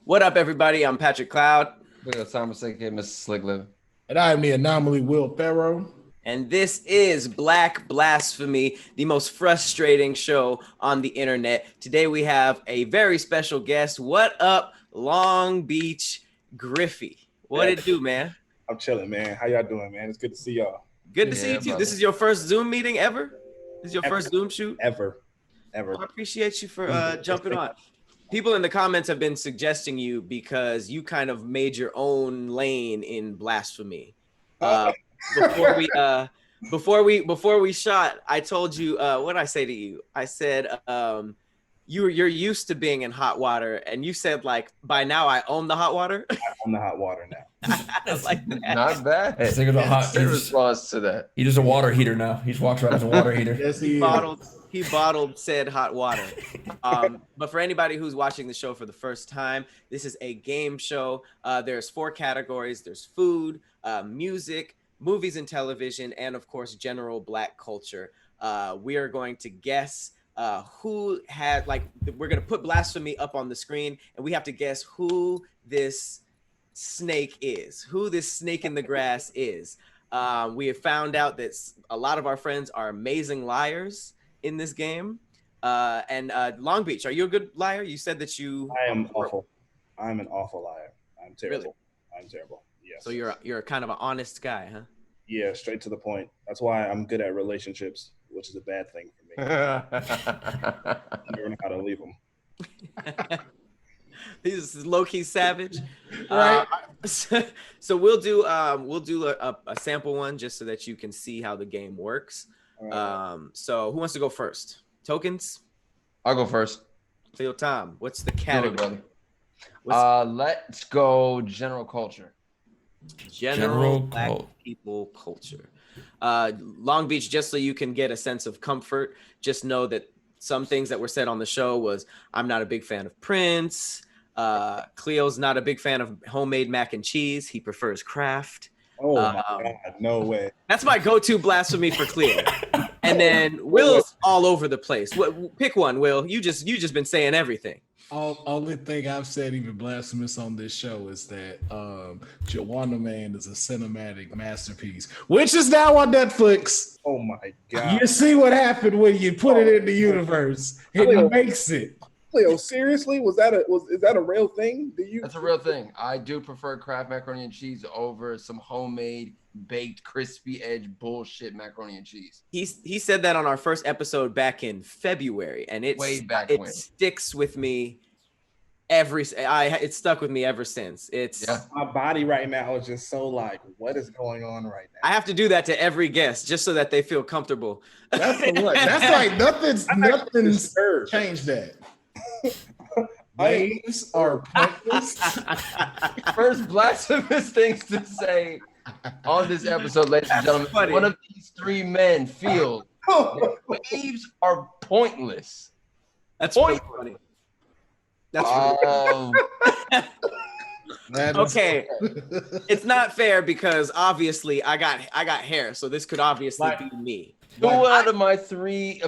What up, everybody? I'm Patrick Cloud. Look at Thomas aka Mr. Slick Living. And I am the anomaly, Will Pharaoh. And this is Black Blasphemy, the most frustrating show on the internet. Today we have a very special guest. What up, Long Beach Griffy? What it do, man? I'm chilling, man. How y'all doing, man? It's good to see y'all. Good to see you too. brother. This is your first Zoom meeting ever? This is your first Zoom shoot? Ever. I appreciate you for jumping on. People in the comments have been suggesting you because you kind of made your own lane in blasphemy. Before we shot, I told you what did I say to you? I said you're used to being in hot water, and you said like by now I own the hot water. I own the hot water now. I like that. Not bad. He's like a hot. Good response to that. He does a water heater now. He just walks around as a water heater. Yes, He bottled said hot water. But for anybody who's watching the show for the first time, this is a game show. There's 4 categories. There's food, music, movies and television, and of course, general Black culture. We are going to guess who had, like, we're going to put blasphemy up on the screen, and we have to guess who this snake is, who this snake in the grass is. We have found out that a lot of our friends are amazing liars in this game. And Long Beach, are you a good liar? You said that you... I am awful. I'm an awful liar. I'm terrible. Really? I'm terrible. Yes. So you're kind of an honest guy, huh? Yeah, straight to the point. That's why I'm good at relationships, which is a bad thing for me. I never know how to leave them. This is low-key savage. Right. So we'll do a sample one just so that you can see how the game works. So who wants to go first? Tokens? I'll go first. Khleo, Tom, what's the Do it, category? brother. Let's go general culture. General Black people culture. Long Beach, just so you can get a sense of comfort, just know that some things that were said on the show was, I'm not a big fan of Prince. Kleo's not a big fan of homemade mac and cheese. He prefers Kraft. Oh my God, no way. That's my go-to blasphemy for Khleo. And then Will's all over the place. Pick one, Will. You just been saying everything. Only thing I've said even blasphemous on this show is that Joanna Man is a cinematic masterpiece, which is now on Netflix. Oh my God. You see what happened when you put it in the universe. It makes it. Khleo, seriously? Is that a real thing? That's a real thing. I do prefer Kraft macaroni and cheese over some homemade baked crispy edge bullshit macaroni and cheese. He said that on our first episode back in February, and it sticks with me it's stuck with me ever since. My body right now is just so like, what is going on right now? I have to do that to every guest just so that they feel comfortable. That's like nothing's changed that. Waves are pointless. First blasphemous things to say on this episode, ladies and gentlemen. Funny. One of these 3 men feel that waves are pointless. That's really funny. That's okay. It's not fair because obviously I got hair, so this could obviously be me. 2 out of my 3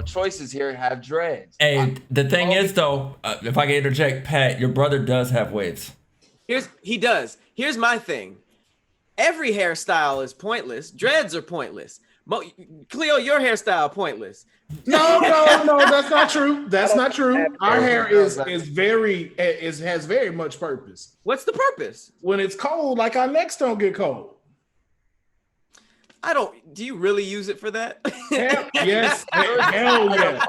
choices here have dreads. Hey, the thing is though, if I can interject, Pat, your brother does have waves. He does. Here's my thing. Every hairstyle is pointless. Dreads are pointless. Khleo, your hairstyle pointless. No, that's not true. That's not true. Our hair has very much purpose. What's the purpose? When it's cold, like our necks don't get cold. Do you really use it for that? Yes. Hell yeah.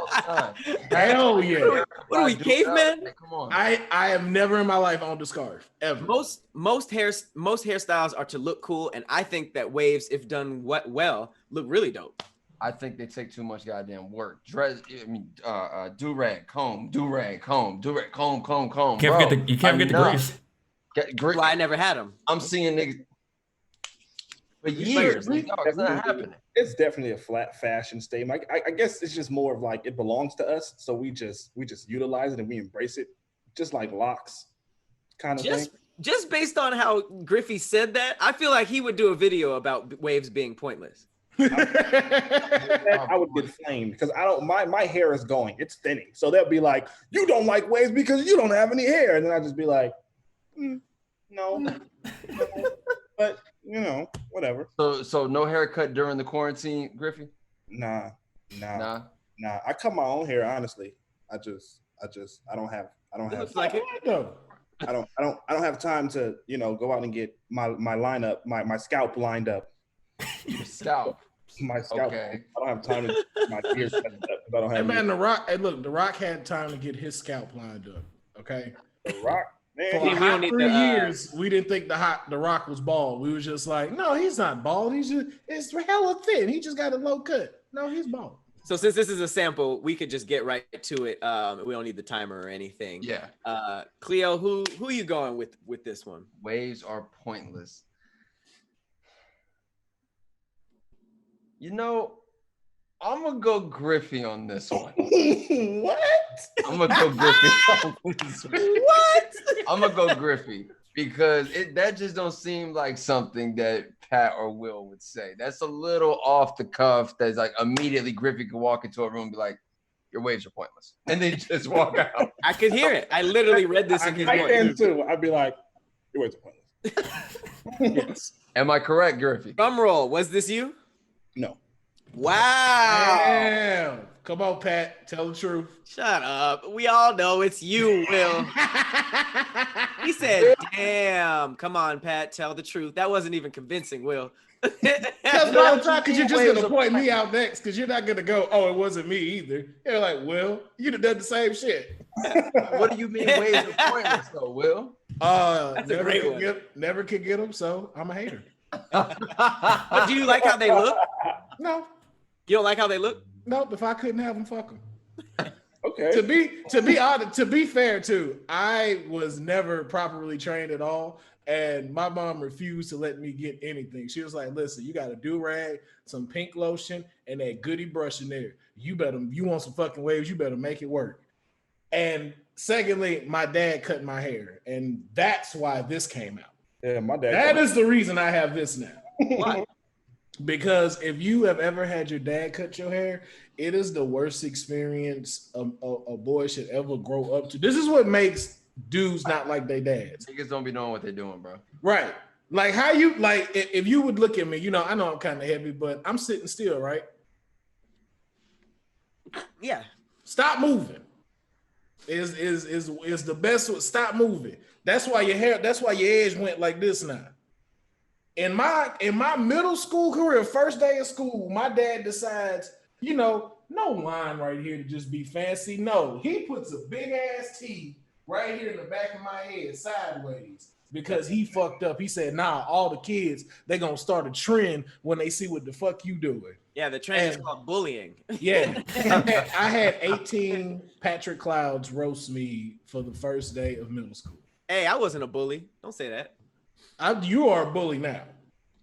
Hell yeah. What are we, cavemen? Come on. I have never in my life owned a scarf ever. Most hairstyles are to look cool, and I think that waves, if done well, look really dope. I think they take too much goddamn work. Do-rag, comb, do-rag, comb, do-rag, comb. You can't forget the grease. Well, I never had them. I'm seeing niggas for years. It's not happening. It's definitely a flat fashion statement. I guess it's just more of like it belongs to us, so we just utilize it and we embrace it, just like locks, kind of thing. Just based on how Griffy said that, I feel like he would do a video about waves being pointless. I would get flamed because I don't. My hair is going. It's thinning. So they'll be like, "You don't like waves because you don't have any hair," and then I just be like, "No, but whatever." So no haircut during the quarantine, Griffy? Nah. I cut my own hair. Honestly, I don't have. Looks like it. I don't have time to go out and get my lineup, my scalp lined up. Your scalp. My scalp. Okay. I don't have time to get my ears set up. I don't have. Hey man, The Rock. Hey, look, The Rock had time to get his scalp lined up. Okay. The Rock. Man, For a hot 3 years, we didn't think the Rock was bald. We was just like, no, he's not bald. It's hella thin. He just got a low cut. No, he's bald. So since this is a sample, we could just get right to it. We don't need the timer or anything. Yeah. Khleo, who you going with this one? Waves are pointless. I'm gonna go Griffy on this one. What? I'm gonna go Griffy on this one. What? I'm gonna go Griffy because that just don't seem like something that Pat or Will would say. That's a little off the cuff. That's like immediately Griffy could walk into a room and be like, "Your waves are pointless," and then just walk out. I could hear it. I literally read this in his I can voice. too. I'd be like, "Your waves are pointless." Yes. Am I correct, Griffy? Drum roll. Was this you? No. Wow. Damn. Come on, Pat. Tell the truth. Shut up. We all know it's you, Will. He said, damn. Come on, Pat. Tell the truth. That wasn't even convincing, Will. Because you're just going to point me out next because you're not going to go, oh, it wasn't me either. You're like, Will, you'd have done the same shit. What do you mean waves are pointless, though, Will? That's a great one. Never could get them, so I'm a hater. But do you like how they look? No. You don't like how they look? Nope. If I couldn't have them, fuck them. Okay. To be honest, to be fair too, I was never properly trained at all, and my mom refused to let me get anything. She was like, "Listen, you got a do-rag, some pink lotion, and that goody brush in there. You want some fucking waves? You better make it work." And secondly, my dad cut my hair, and that's why this came out. Yeah, my dad. That is the reason I have this now. Why? Because if you have ever had your dad cut your hair, it is the worst experience a boy should ever grow up to. This is what makes dudes not like their dads. Niggas don't be knowing what they're doing, bro. Right. Like how you like if you would look at me, I know I'm kind of heavy, but I'm sitting still, right? Yeah. Stop moving. Is the best. Stop moving. That's why your edge went like this now. In my middle school career, first day of school, my dad decides, no line right here to just be fancy. No, he puts a big ass T right here in the back of my head sideways because he fucked up. He said, nah, all the kids, they're going to start a trend when they see what the fuck you doing. Yeah, the trend is called bullying. Yeah. I had 18 Patrick Clouds roast me for the first day of middle school. Hey, I wasn't a bully. Don't say that. You are a bully now.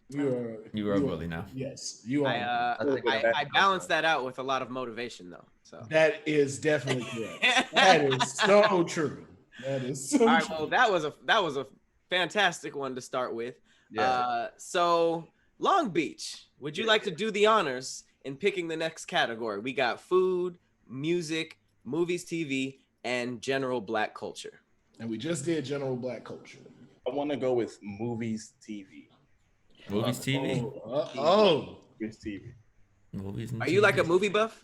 You are a bully now. Yes, you are. I balance that out with a lot of motivation, though. So that is definitely correct. That is so true. That is so all right. true. Well, that was a fantastic one to start with. Yeah. So Long Beach, would you like to do the honors in picking the next category? We got food, music, movies, TV, and general Black culture. And we just did general Black culture. I want to go with movies, TV. Movies, TV. Movies, TV. Movies. And Are you like a movie buff?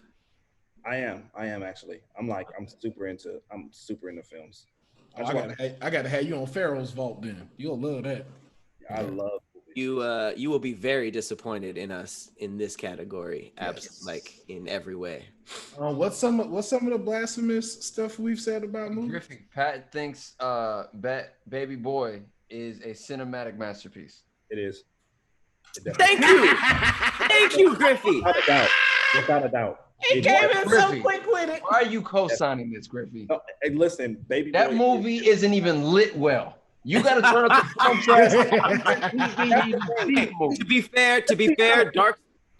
I am actually. I'm super into films. I gotta have you on Pharaoh's vault then. You'll love that. I love movies. You will be very disappointed in us in this category, Yes. like in every way. What's some of the blasphemous stuff we've said about movies? Griffy, Pat thinks Baby Boy is a cinematic masterpiece. It is. Thank you, Griffy. Without a doubt. He came in so quick with it. Why are you co-signing this, Griffy? No, hey, listen, Baby That Boy movie isn't even lit well. You got to turn up the contrast. To be fair,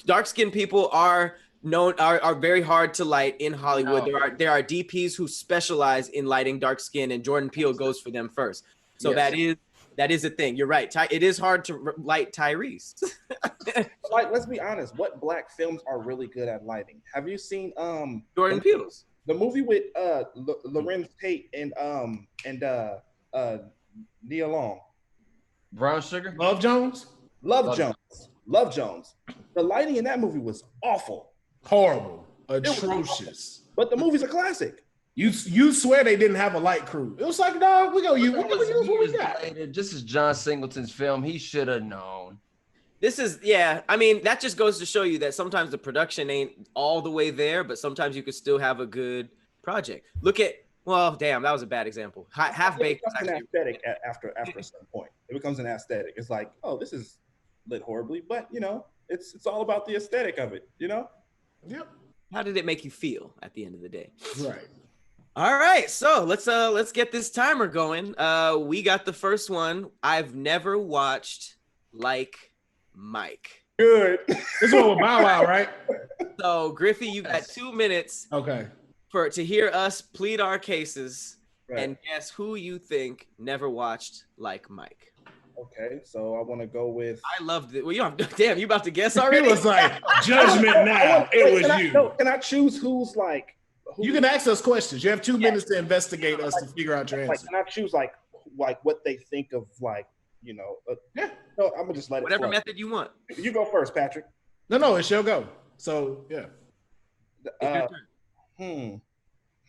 dark-skinned people are very hard to light in Hollywood. No. There are DPs who specialize in lighting dark skin, and Jordan Peele goes for them first. So Yes. that is That is a thing. You're right. It is hard to light Tyrese. Like, let's be honest. What black films are really good at lighting? Have you seen Jordan Peele's the movie with Lorenz Tate and Nia Long? Brown Sugar? Love Jones? Love Jones. The lighting in that movie was awful. Horrible. Atrocious. But the movie's a classic. You swear they didn't have a light crew. It was like, dog, we use what we got. This is John Singleton's film. He should have known. This is, yeah. I mean, that just goes to show you that sometimes the production ain't all the way there, but sometimes you could still have a good project. Look at, well, damn, that was a bad example. Half Baked. It becomes an aesthetic after a certain point. It becomes an aesthetic. It's like, oh, this is lit horribly, but you know, it's all about the aesthetic of it. You know. Yep. How did it make you feel at the end of the day? Right. All right, so let's get this timer going. We got the first one. I've never watched Like Mike. Good. This one with Bow Wow, right? So Griffy, you got 2 minutes Okay. to hear us plead our cases Right. and guess who you think never watched Like Mike. Okay, so I want to go with. I loved it. Well, you damn, you about to guess already? It was like judgment now. It was you. Can I choose who's like? You can ask us questions. You have 2 minutes to investigate us to figure out your Like, answer. can I choose like what they think of like, you know? Yeah. No, I'm gonna just let it. Whatever flow. method you want. You go first, Patrick. No, it's your go. So yeah. It's your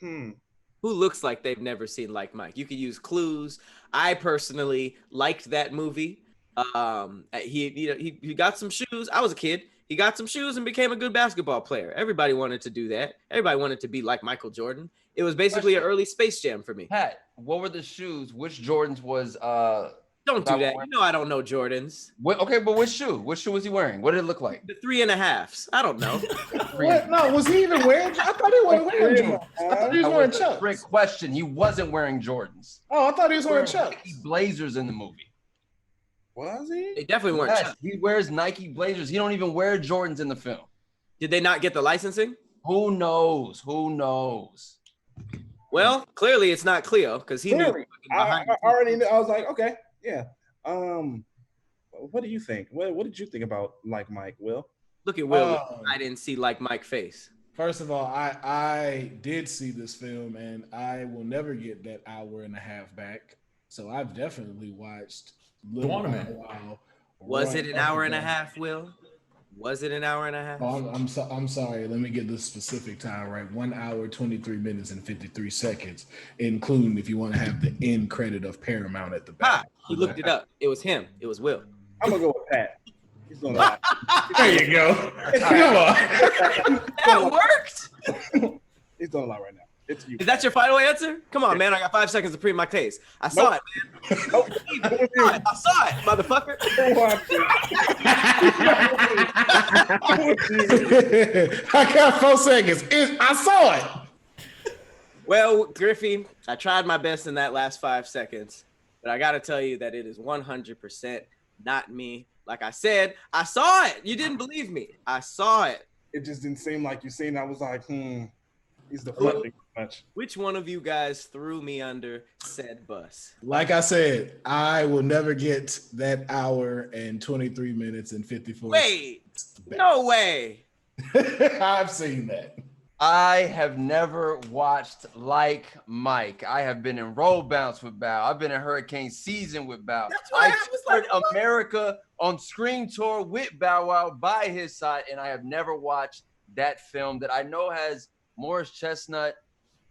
turn. Who looks like they've never seen Like Mike? You could use clues. I personally liked that movie. He got some shoes. I was a kid. He got some shoes and became a good basketball player. Everybody wanted to do that. Everybody wanted to be like Michael Jordan. It was basically an early Space Jam for me. Pat, what were the shoes? Which Jordans was Don't do that. You know I don't know Jordans. Okay, but which shoe? Which shoe was he wearing? What did it look like? The 3.5s. I don't know. What? No, was he even wearing? I thought he wasn't wearing Jordans. I thought he was wearing Chucks. Trick question. He wasn't wearing Jordans. Oh, I thought he was wearing Nike Chucks. Blazers in the movie. Was he? They definitely weren't. Yes, he wears Nike Blazers. He don't even wear Jordans in the film. Did they not get the licensing? Who knows? Who knows? Well, clearly it's not Khleo because he knew. I already knew. I was like, okay, yeah. What do you think? What did you think about Like Mike, Will? Look at Will. I didn't see Like Mike face. First of all, I did see this film and I will never get that hour and a half back. So I've definitely watched Little Tournament. Wow. Was it an hour and a half, Will? Was it an hour and a half? Oh, I'm sorry. Let me get the specific time right. 1 hour, 23 minutes, and 53 seconds, including if you want to have the end credit of Paramount at the back. He looked it up. It was him. It was Will. I'm gonna go with Pat. He's gonna lie. There you go. Come on. That worked. He's gonna lie right now. It's you. Is that your final answer? Come on, man. I got 5 seconds to prove my case. I saw it, man. Nope. I saw it, motherfucker. I got 4 seconds. I saw it. Well, Griffy, I tried my best in that last 5 seconds, but I got to tell you that it is 100% not me. Like I said, I saw it. You didn't believe me. I saw it. It just didn't seem like you seen. I was like, he's deflecting much. Which one of you guys threw me under said bus? Like I said, I will never get that hour and 23 minutes and 54 Wait, no way. I've seen that. I have never watched Like Mike. I have been in Roll Bounce with Bow. I've been in Hurricane Season with Bow. That's why I was like, toured America on Screen Tour with Bow Wow by his side, and I have never watched that film that I know has Morris Chestnut,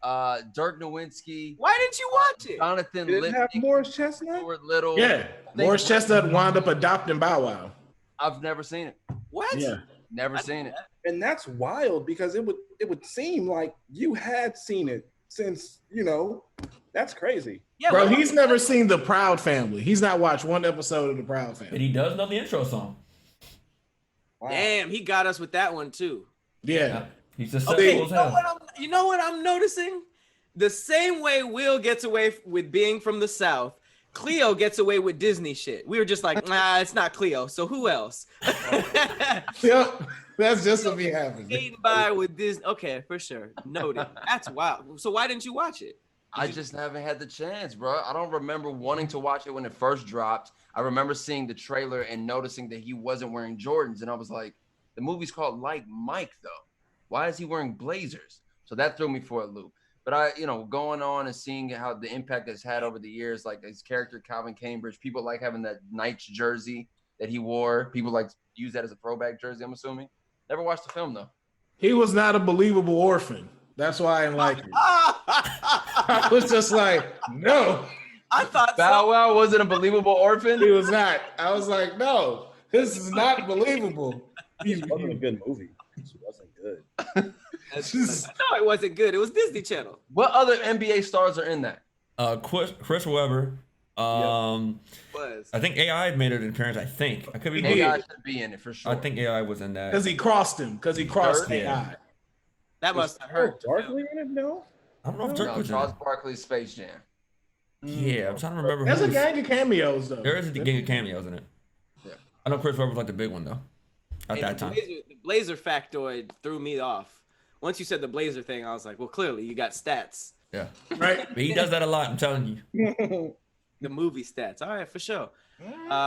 Dirk Nowitzki. Why didn't you watch it? Jonathan Did it have Lipnick, Morris Chestnut? Stuart Little. Yeah, Morris Chestnut wound up adopting Bow Wow. I've never seen it. What? Yeah. Never seen it. And that's wild because it would seem like you had seen it since, that's crazy. Yeah, Bro, well, he's never seen The Proud Family. He's not watched one episode of The Proud But Family. he does know the intro song. Wow. Damn, he got us with that one too. Yeah. He's just Okay, sexual as hell. you know what I'm noticing? The same way Will gets away with being from the South, Khleo gets away with Disney shit. We were just like, nah, it's not Khleo. So who else? Yep. That's just what be happening. Skating by with Disney. Okay, for sure. Noted. That's wild. So why didn't you watch it? I just haven't had the chance, bro. I don't remember wanting to watch it when it first dropped. I remember seeing the trailer and noticing that he wasn't wearing Jordans. And I was like, the movie's called Like Mike, though. Why is he wearing Blazers? So that threw me for a loop. But going on and seeing how the impact it's had over the years, like his character, Calvin Cambridge, people like having that Knights jersey that he wore. People like use that as a throwback jersey, I'm assuming. Never watched the film, though. He was not a believable orphan. That's why I didn't like it. I was just like, no. I thought Bow Wow wasn't a believable orphan? He was not. I was like, no, this is not believable. It wasn't a good movie. It wasn't good. No, it wasn't good. It was Disney Channel. What other NBA stars are in that? Chris Webber. Was. I think AI made an appearance. I think I could be. AI should be in it for sure. I think AI was in that. Because he crossed him. Because he crossed Yeah. AI. That must have hurt. Darkly in it? No. I don't know if Dirk was in Charles it. Barkley's Space Jam. Yeah, I'm trying to remember. There's who a was- gang of cameos, though. There is a gang of cameos in it. Yeah. I know Chris Webber was like the big one though. At that time. The Blazer factoid threw me off. Once you said the Blazer thing, I was like, well, clearly you got stats. Yeah. Right? But he does that a lot. I'm telling you. The movie stats. All right, for sure.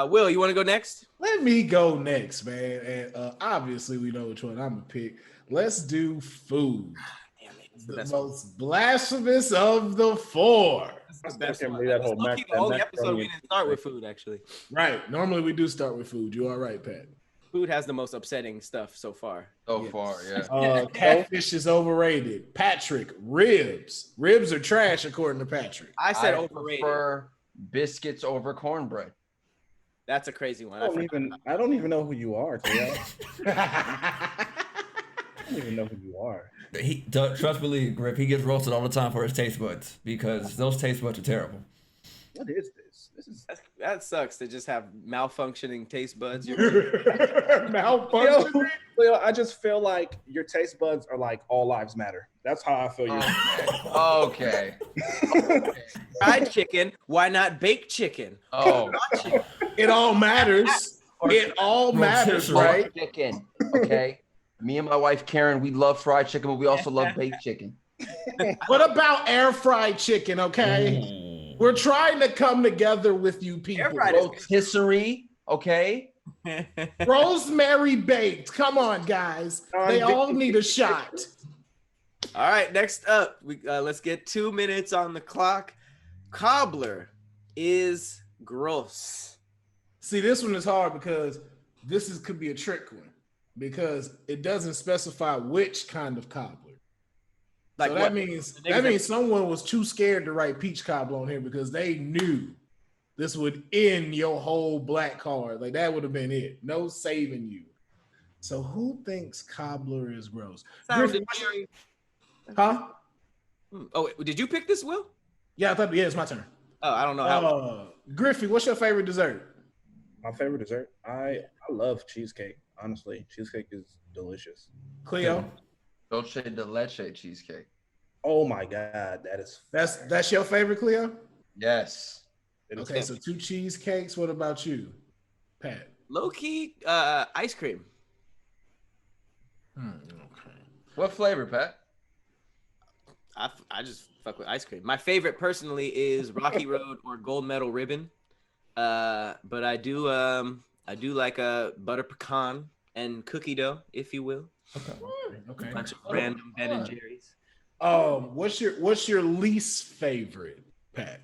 Will, you want to go next? Let me go next, man. And obviously, we know which one I'm going to pick. Let's do food. Damn it. It's The best one. most blasphemous of the four. It's the best can't one. believe that whole Low-key, the only episode we didn't start with food, actually. Right. Normally, we do start with food. You all right, Pat? Food has the most upsetting stuff so far. So far, yeah. Catfish is overrated. Patrick, ribs. Ribs are trash, according to Patrick. I said I overrated. prefer biscuits over cornbread. That's a crazy one. I don't even know who you are, Khleo. I don't even know who you are. Trust me, Griff, he gets roasted all the time for his taste buds because those taste buds are terrible. What is this? This is That sucks to just have malfunctioning taste buds. Malfunction. Khleo, I just feel like your taste buds are like all lives matter. That's how I feel you. Okay. Fried chicken. Why not baked chicken? Oh, It all matters. It all matters, right? chicken. Okay. Me and my wife Karen, we love fried chicken, but we also love baked chicken. What about air fried chicken? Okay. We're trying to come together with you people. Air-fried Rotisserie, okay. Rosemary baked. Come on, guys. They all need a shot. All right, next up, let's get 2 minutes on the clock. Cobbler is gross. See, this one is hard because could be a trick one because it doesn't specify which kind of cobbler. Like So what? that means someone was too scared to write peach cobbler on here because they knew this would end your whole black card. Like that would have been it. No saving you. So who thinks cobbler is gross? Sounded Griffin, very- huh? Oh, wait, did you pick this, Will? Yeah, it's my turn. Oh, I don't know how. Griffy, what's your favorite dessert? My favorite dessert. I love cheesecake. Honestly, cheesecake is delicious. Khleo, Dolce de leche cheesecake. Oh my god, that's your favorite, Khleo? Yes. Okay, so 2 cheesecakes. What about you, Pat? Low key, ice cream. Okay. What flavor, Pat? I just fuck with ice cream. My favorite personally is Rocky Road or Gold Medal Ribbon. But I do like a butter pecan and cookie dough, if you will. Okay. A bunch of random Ben and Jerry's. What's your least favorite, Pat?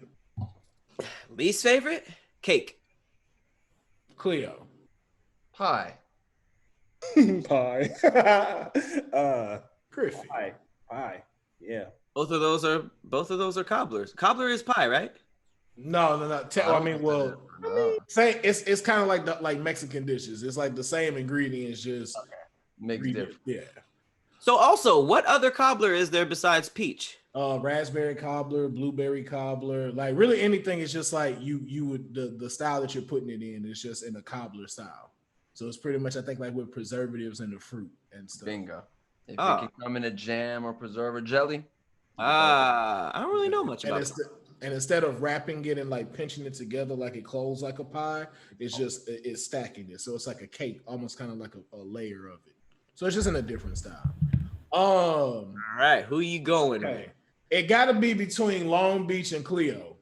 Least favorite? Cake. Khleo. Pie. Pie. Griffy. Pie. Yeah. Both of those are cobblers. Cobbler is pie, right? No. Say it's kind of like Mexican dishes. It's like the same ingredients, just Makes different. Yeah. So also, what other cobbler is there besides peach? Raspberry cobbler, blueberry cobbler, like really anything. Is just like you would the style that you're putting it in is just in a cobbler style. So it's pretty much I think like with preservatives and the fruit and stuff. Bingo. If it can come in a jam or preserve or jelly. I don't really know much about it. And instead of wrapping it and like pinching it together like it closes like a pie, it's stacking it. So it's like a cake, almost kind of like a layer of it. So it's just in a different style. All right, who you going with? Okay. It got to be between Long Beach and Khleo.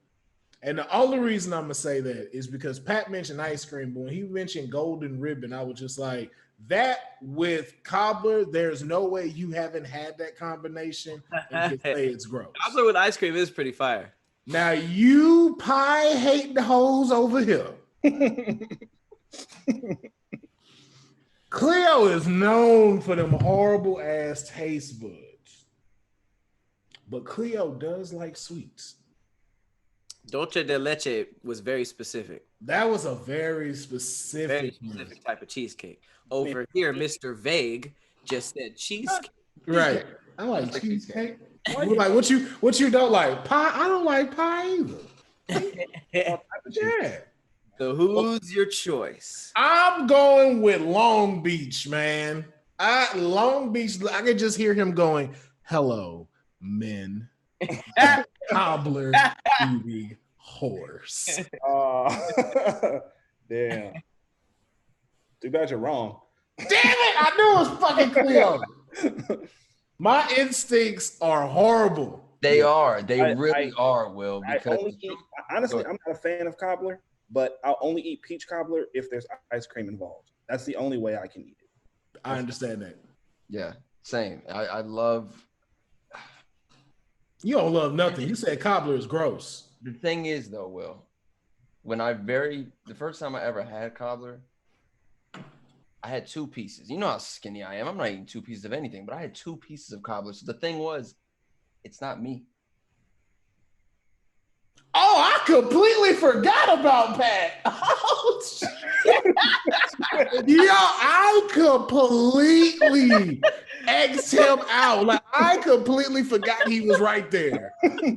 And the only reason I'm gonna say that is because Pat mentioned ice cream, but when he mentioned golden ribbon, I was just like, that with cobbler, there's no way you haven't had that combination and can say it's gross. Cobbler with ice cream is pretty fire. Now you pie hate the hoes over here. Khleo is known for them horrible ass taste buds, but Khleo does like sweets. Dolce de leche was very specific. That was a very specific type of cheesecake. Over here, Mr. Vague just said cheesecake. Right. I like cheesecake. Like what you don't like? Pie. I don't like pie either. Yeah. So who's your choice? I'm going with Long Beach, man. Long Beach. I could just hear him going, "Hello, men." Cobbler beauty horse. Damn. Too bad you're wrong. Damn it! I knew it was fucking Khleo. My instincts are horrible. They are. They really are, Will. Because honestly, I'm not a fan of cobbler, but I'll only eat peach cobbler if there's ice cream involved. That's the only way I can eat it. I understand that. Yeah, same. I love. You don't love nothing. You said cobbler is gross. The thing is, though, Will, the first time I ever had cobbler, I had 2 pieces. You know how skinny I am. I'm not eating 2 pieces of anything, but I had 2 pieces of cobbler. So the thing was, it's not me. Oh, I completely forgot about Pat. Oh, shit. Yo, I completely X'd him out. Like, I completely forgot he was right there.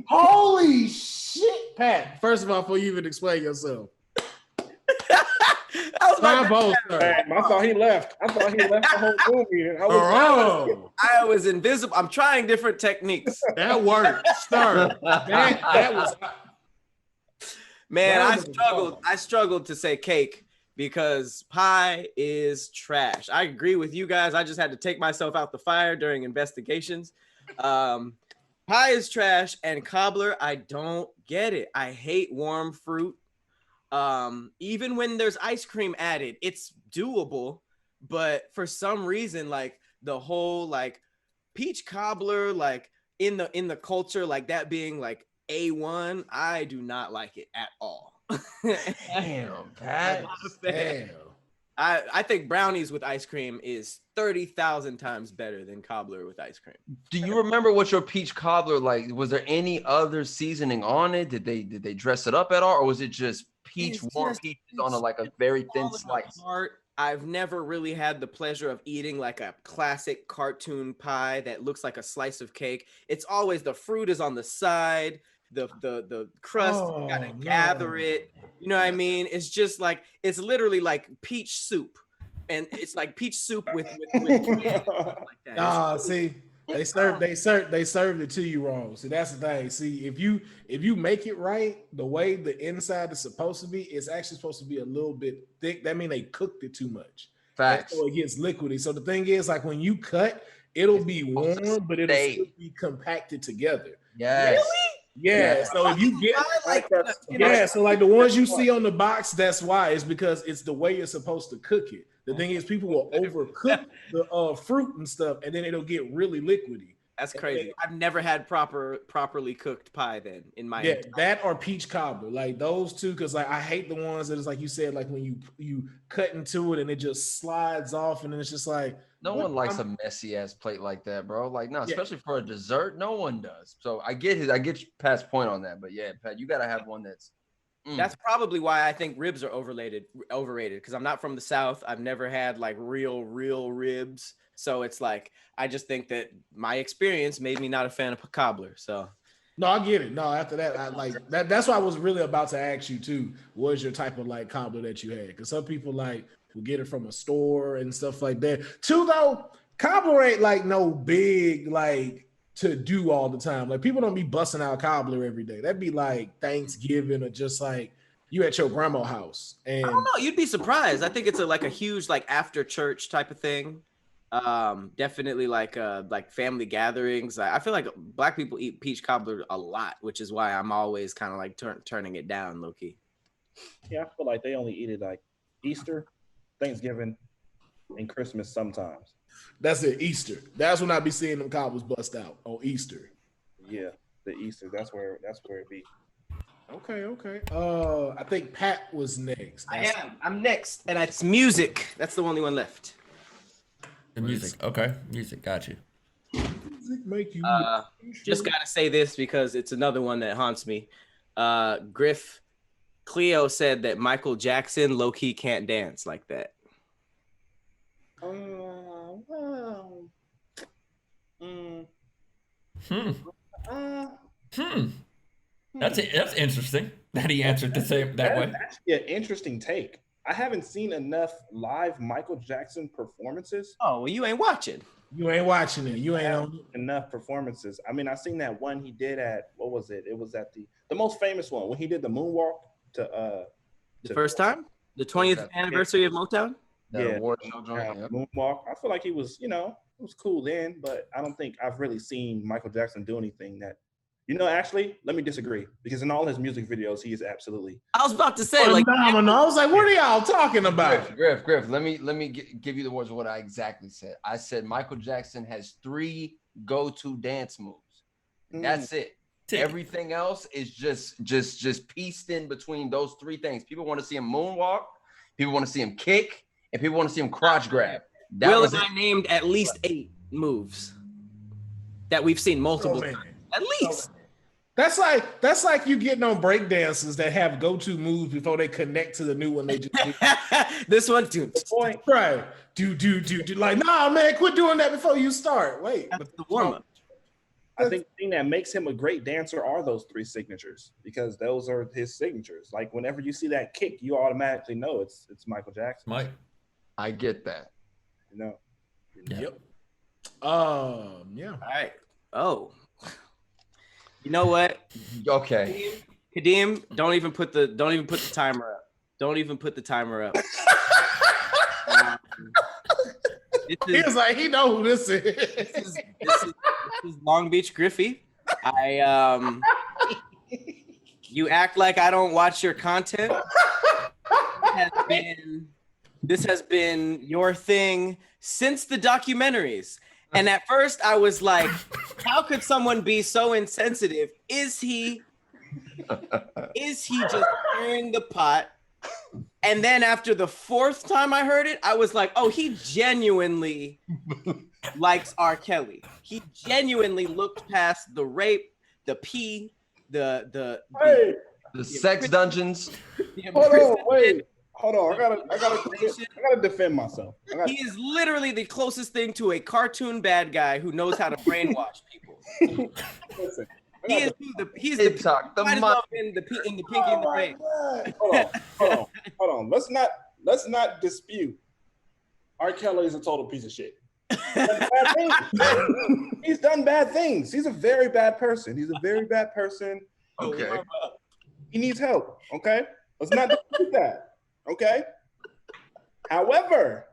Holy shit, Pat. First of all, before you even explain yourself. I thought he left. I thought he left the whole room here. I was invisible. I'm trying different techniques. That worked, sir. That was... Man, I struggled to say cake because pie is trash. I agree with you guys. I just had to take myself out the fire during investigations. Pie is trash, and cobbler, I don't get it. I hate warm fruit. Even when there's ice cream added, it's doable, but for some reason, like the whole like peach cobbler, like in the culture, like that being like A1, I do not like it at all. Damn, Pat. Damn. I think brownies with ice cream is 30,000 times better than cobbler with ice cream. Do you remember what your peach cobbler like? Was there any other seasoning on it? Did they dress it up at all, or was it just warm peaches on a very thin slice? I've never really had the pleasure of eating like a classic cartoon pie that looks like a slice of cake. It's always the fruit is on the side, the crust, you gotta gather it. You know what I mean? It's just like, it's literally like peach soup. And it's like peach soup with like that. See, they served it to you wrong. See, that's the thing. See, if you make it right, the way the inside is supposed to be, it's actually supposed to be a little bit thick. That means they cooked it too much. Facts. So it gets liquidy. So the thing is, like when you cut, it'll be warm, but it'll still be compacted together. Yes. Really? Yeah, so if you get so like the ones you see on the box, that's why. It's because it's the way you're supposed to cook it. The thing is, people will overcook the fruit and stuff, and then it'll get really liquidy. That's crazy. I've never had properly cooked pie then in my that or peach cobbler, like those two, because like I hate the ones that is like you said, like when you cut into it and it just slides off, and then it's just like no one likes a messy ass plate like that, bro. Like no, especially for a dessert, no one does. So I get Pat's point on that, but yeah, Pat, you gotta have one that's. That's probably why I think ribs are overrated because I'm not from the South. I've never had like real ribs. So it's like, I just think that my experience made me not a fan of cobbler. So no, I get it. No, after that, I like that. That's why I was really about to ask you too. What is your type of like cobbler that you had? Because some people like will get it from a store and stuff like that. Too though, cobbler ain't like no big like to do all the time. Like people don't be busting out cobbler every day. That'd be like Thanksgiving or just like you at your grandma's house. And I don't know, you'd be surprised. I think it's like a huge like after church type of thing. Definitely like family gatherings. I feel like Black people eat peach cobbler a lot, which is why I'm always kind of like turning it down, low key. Yeah, I feel like they only eat it like Easter, Thanksgiving, and Christmas sometimes. That's it. Easter. That's when I be seeing them cobbles bust out on Easter. Yeah, the Easter. That's where it be. Okay. I think Pat was next. I'm next, and it's music. That's the only one left. The music. Okay. Music. Got you. Music make you. Just gotta say this because it's another one that haunts me. Griff Khleo said that Michael Jackson low key can't dance like that. Well. That's interesting that he answered the same that way. That's actually an interesting take. I haven't seen enough live Michael Jackson performances. Oh, well, you ain't watching. You ain't watching it. You ain't on enough performances. I mean, I seen that one he did at, what was it? It was at the most famous one when he did the moonwalk to the first time, the 20th anniversary of Motown. Moonwalk. I feel like he was, it was cool then, but I don't think I've really seen Michael Jackson do anything that, actually, let me disagree, because in all his music videos, he is absolutely. I was about to say, phenomenal. I was like, what are y'all talking about? Griff, let me give you the words of what I exactly said. I said Michael Jackson has 3 go-to dance moves. That's it. Everything else is just pieced in between those 3 things. People want to see him moonwalk, people want to see him kick, and people want to see him crotch grab. Will and I named at least 8 moves that we've seen multiple times. At least. That's like you getting on break dancers that have go-to moves before they connect to the new one they just do. This one, dude. Right. Do. Like, nah, man, quit doing that before you start. Wait. That's the warm-up. I think the thing that makes him a great dancer are those 3 signatures, because those are his signatures. Like whenever you see that kick, you automatically know it's Michael Jackson. Mike. I get that. Yep. Yeah. All right. Oh. You know what? Okay. Khadeem, don't even put the timer up. Don't even put the timer up. He was like, he know who this is. This is Long Beach Griffy. You act like I don't watch your content. This has been your thing since the documentaries. And at first I was like, how could someone be so insensitive? Is he just stirring the pot? And then after the 4th time I heard it, I was like, oh, he genuinely likes R. Kelly. He genuinely looked past the rape, the pee, the sex dungeons. Hold on, I gotta defend myself. He is literally the closest thing to a cartoon bad guy who knows how to brainwash people. Listen, he's the Pinky in the face. Hold on. Let's not dispute. R. Kelly is a total piece of shit. He's done bad things. He's a very bad person. Okay. He needs help. Okay. Let's not dispute that. Okay. However,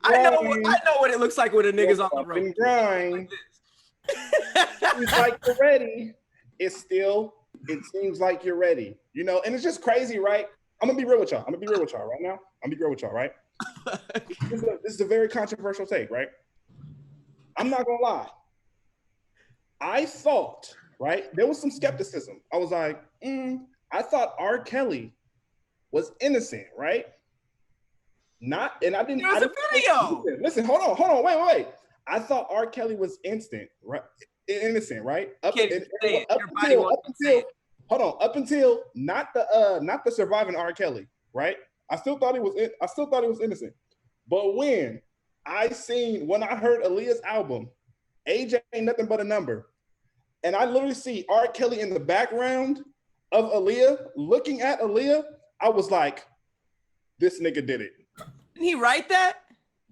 I know what it looks like when a nigga's on the road. Grind. It's like you're ready. It seems like you're ready. And it's just crazy, right? I'm gonna be real with y'all. Right now. Right? This is a very controversial take, right? I'm not gonna lie. I thought, right? There was some skepticism. I was like, I thought R. Kelly was innocent, right? And I didn't. There was a video. Listen, hold on, wait. I thought R. Kelly was innocent, right? Up until not the surviving R. Kelly, right? I still thought he was innocent. But when I heard Aaliyah's album, Age Ain't Nothing But a Number, and I literally see R. Kelly in the background of Aaliyah, looking at Aaliyah, I was like, this nigga did it. Didn't he write that?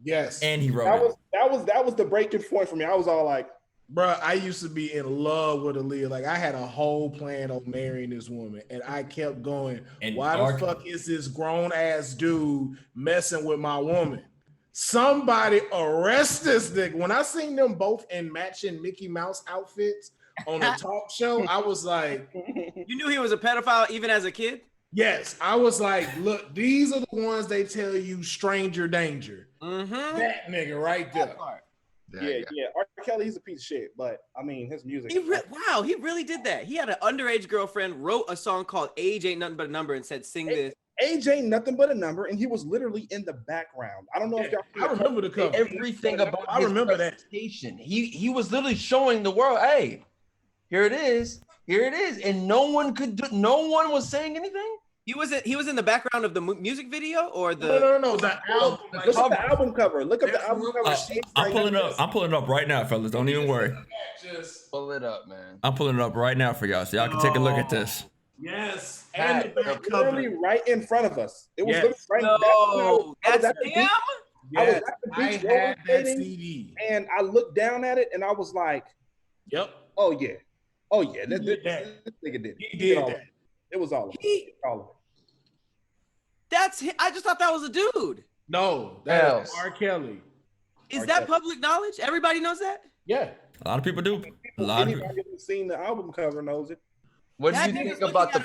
Yes. And he wrote it. That was the breaking point for me. I was all like, bro, I used to be in love with Aaliyah. Like, I had a whole plan on marrying this woman, and I kept going, why the fuck is this grown ass dude messing with my woman? Somebody arrest this nigga. When I seen them both in matching Mickey Mouse outfits on a talk show, I was like, You knew he was a pedophile even as a kid? yes. I was like, look, these are the ones they tell you stranger danger. Mm-hmm. That nigga right there. Yeah. R. Kelly, he's a piece of shit, but I mean, his music. Wow, he really did that. He had an underage girlfriend, wrote a song called "Age Ain't Nothing But a Number" and said, "Sing this." Age ain't nothing but a number, and he was literally in the background. I don't know if y'all. I remember the cover. Everything about I remember that. presentation. He was literally showing the world, hey, here it is, and no one was saying anything. He was in the background of the music video or the No. The album. Look at the album cover. Look at the album cover. I'm pulling it up right now, fellas. Don't even worry. Just pull it up, man. I'm pulling it up right now for y'all, so y'all can take a look at this. Yes, and the back cover. Literally right in front of us. It was literally right. No, that's him. Yes, I had that CD, and I looked down at it, and I was like, "Yep, oh yeah, This nigga did it. He did that. It was all of it. All of it. That's him. I just thought that was a dude. No, that's R. Kelly. Is that public knowledge? Everybody knows that? Yeah. A lot of people do. Anybody who's seen the album cover knows it. What do you think about the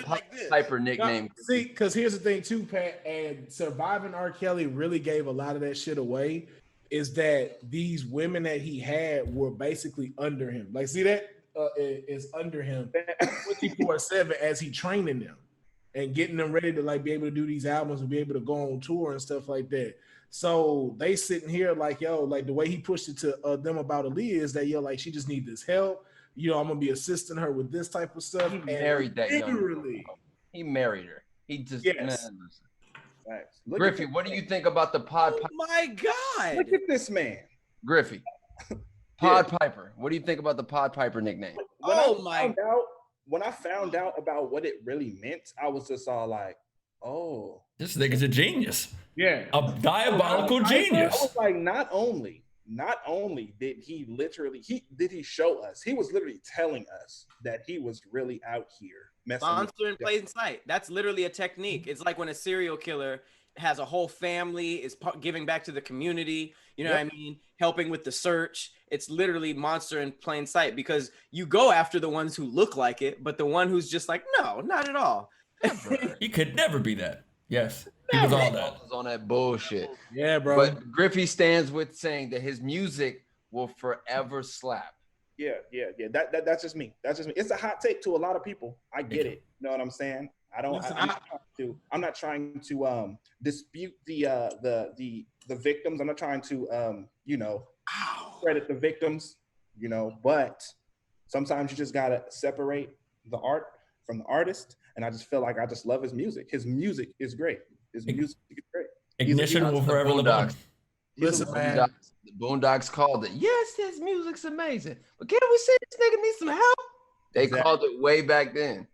Piper nickname? See, because here's the thing too, Pat, and surviving R. Kelly really gave a lot of that shit away, is that these women that he had were basically under him. Like, see that is under him 24/7 as he training them and getting them ready to like be able to do these albums and be able to go on tour and stuff like that. So they sitting here like, yo, like the way he pushed it to them about Aaliyah is that, yo, like she just needs this help. You know, I'm gonna be assisting her with this type of stuff. He married that young. He married her. He just man. Griffy, what do you think about the Pod Piper? Oh my God! Look at this man, Griffy. Pod Piper. What do you think about the Pod Piper nickname? When I found out about what it really meant, I was just all like, "Oh, this nigga's a genius." Yeah, a diabolical genius. I was like, not only did he show us, he was literally telling us that he was really out here messing monster in plain sight. That's literally a technique. It's like when a serial killer has a whole family, is giving back to the community, you know what I mean, helping with the search. It's literally monster in plain sight, because you go after the ones who look like it, but the one who's just like, no, not at all. He could never be that. Yes, he was all that. Was on that bullshit. Yeah, bro. But Griffy stands with saying that his music will forever slap. Yeah. That's just me. It's a hot take to a lot of people. I get it. You know what I'm saying? I'm not trying to dispute the victims. I'm not trying to credit the victims. But sometimes you just gotta separate the art from the artist. And I just feel like I just love his music. His music is great. Ignition will forever live on. Listen, man. The Boondocks called it. Yes, his music's amazing. But can't we say this nigga needs some help? They called it way back then.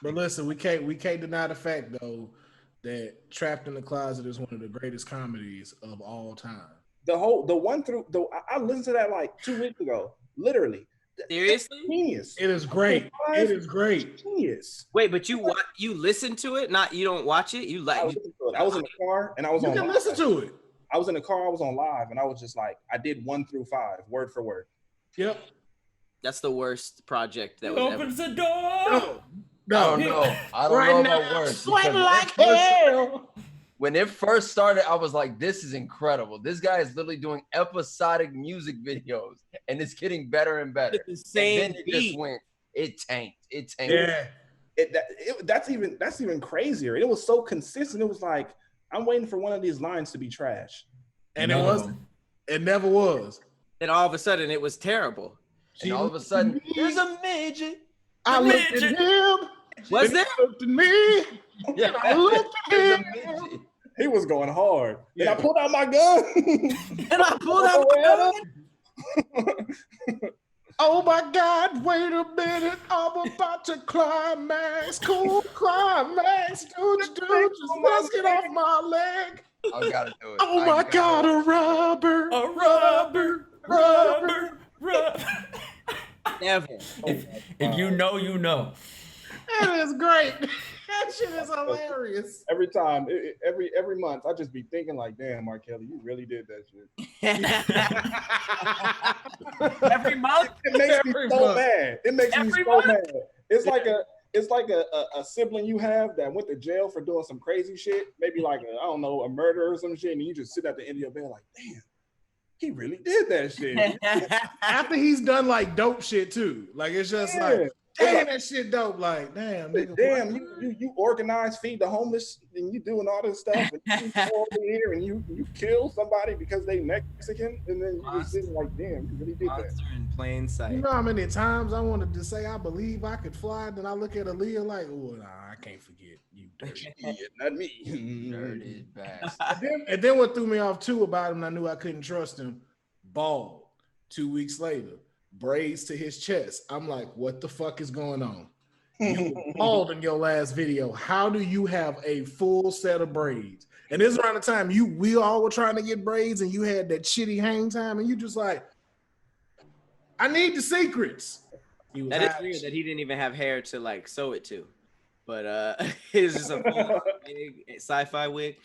But listen, we can't deny the fact though that Trapped in the Closet is one of the greatest comedies of all time. I listened to that like 2 weeks ago. Literally. Seriously? Genius. It is great. It is great. Genius. Wait, but you listen to it? Not you don't watch it? You like? I was in the car and I was on. You can listen to it. I was in the car. I was on live and I was just like, I did 1 through 5, word for word. Yep. That's the worst project that opens the door. No. I don't know about words. Sweat like hell. When it first started, I was like, this is incredible. This guy is literally doing episodic music videos and it's getting better and better. It's the same and then it just went, it tanked. Yeah. That's even crazier. It was so consistent. It was like, I'm waiting for one of these lines to be trash. And it wasn't. It never was. And all of a sudden it was terrible. And all of a sudden, there's a midget. I looked at him. Was there? He looked at me. Yeah. I looked at him. He was going hard. And I pulled out my gun. Oh my God, wait a minute. I'm about to climax. Cool climax. Dude, let's get off my leg. I gotta do it. Oh my God, a rubber. Never. If you know, you know. It is great. That shit is hilarious. Every time, every month, I just be thinking like, damn, R. Kelly, you really did that shit. Every month. It makes me so mad. It makes me so mad. It's like a sibling you have that went to jail for doing some crazy shit, maybe like I don't know, a murder or some shit, and you just sit at the end of your bed like, damn, he really did that shit. After he's done like dope shit too, like it's just like, damn, that shit dope. Like, damn, nigga, damn, you organize, feed the homeless, and you doing all this stuff, and you go over here and you kill somebody because they Mexican, and then you just sitting like, damn, you really did that. Monster in plain sight. You know how many times I wanted to say I believe I could fly, then I look at Aaliyah like, oh, nah, I can't forget you, dirty idiot, not me. Dirty bastard. And then what threw me off too about him, and I knew I couldn't trust him. Bald. 2 weeks later, braids to his chest. I'm like, what the fuck is going on? You were bald in your last video. How do you have a full set of braids? And this is around the time we all were trying to get braids, and you had that shitty hang time, and you just like, I need the secrets. That is weird that he didn't even have hair to like sew it to, but it's just a full big sci-fi wig.